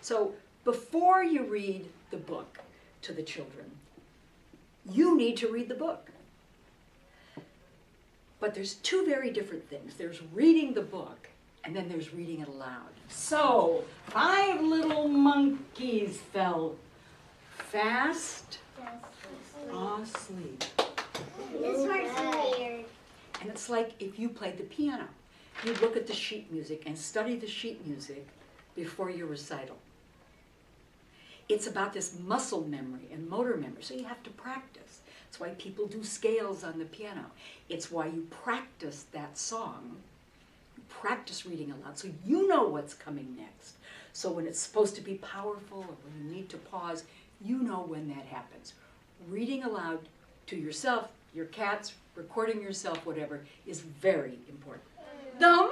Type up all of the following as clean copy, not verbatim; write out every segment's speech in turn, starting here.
So before you read the book to the children, you need to read the book. But there's two very different things. There's reading the book, and then there's reading it aloud. So, 5 little monkeys fell fast asleep. This part's weird. And it's like if you played the piano. You look at the sheet music and study the sheet music before your recital. It's about this muscle memory and motor memory, so you have to practice. That's why people do scales on the piano. It's why you practice that song. You practice reading aloud, so you know what's coming next. So when it's supposed to be powerful or when you need to pause, you know when that happens. Reading aloud to yourself, your cats, recording yourself, whatever, is very important. The mama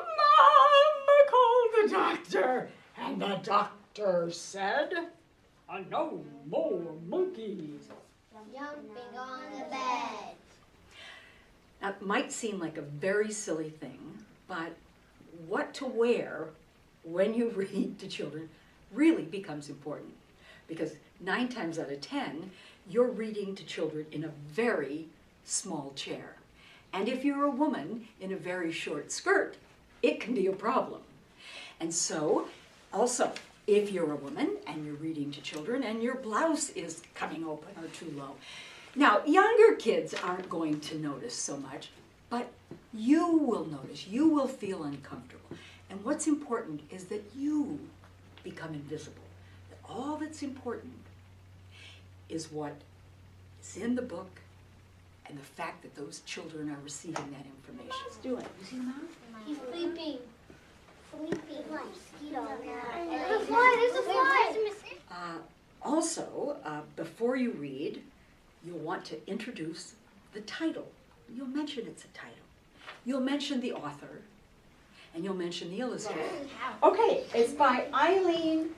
called the doctor, and the doctor said, no more monkeys. Jumping on the bed. Now, it might seem like a very silly thing, but what to wear when you read to children really becomes important. Because 9 times out of 10, you're reading to children in a very small chair. And if you're a woman in a very short skirt, it can be a problem. And so, also, if you're a woman and you're reading to children and your blouse is coming open or too low. Now, younger kids aren't going to notice so much, but you will notice, you will feel uncomfortable. And what's important is that you become invisible. That all that's important is what is in the book and the fact that those children are receiving that information. What's doing? You see the mouse? He's sleeping. Sleeping. Mosquito. There's a fly. There's a fly. Also, before you read, you'll want to introduce the title. You'll mention it's a title. You'll mention the author, and you'll mention the illustrator. Okay, it's by Eileen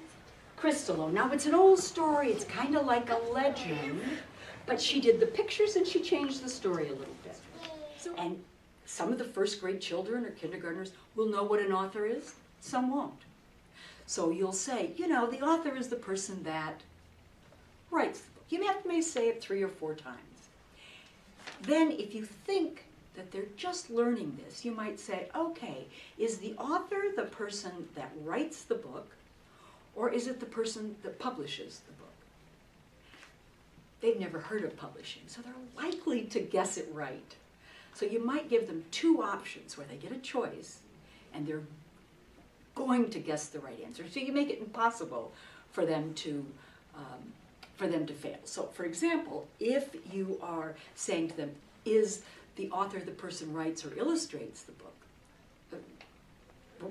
Cristolo. Now, it's an old story. It's kind of like a legend, but she did the pictures and she changed the story a little bit. And some of the first grade children or kindergartners will know what an author is. Some won't. So you'll say, you know, the author is the person that writes the book. You may say it 3 or 4 times. Then if you think that they're just learning this, you might say, okay, is the author the person that writes the book, or is it the person that publishes the book? They've never heard of publishing, so they're likely to guess it right. So you might give them 2 options where they get a choice, and they're going to guess the right answer. So you make it impossible for them to fail. So for example, if you are saying to them, is the author the person writes or illustrates the book,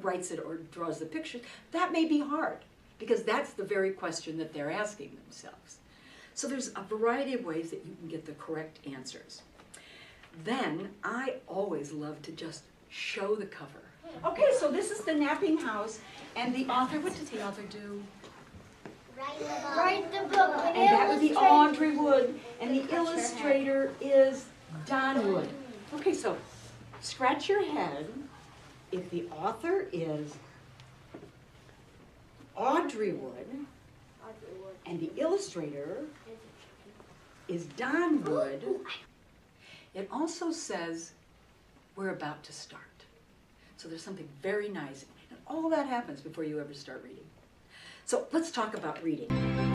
writes it or draws the pictures, that may be hard, because that's the very question that they're asking themselves. So there's a variety of ways that you can get the correct answers. Then I always love to just show the cover. Okay, so this is the Napping House, and the author, what does the author do? Write the book. And that would be Audrey Wood, and the illustrator is Don Wood. Okay, so scratch your head if the author is Audrey Wood, and the illustrator is Don Wood. It also says we're about to start. So there's something very nice, and all that happens before you ever start reading. So let's talk about reading.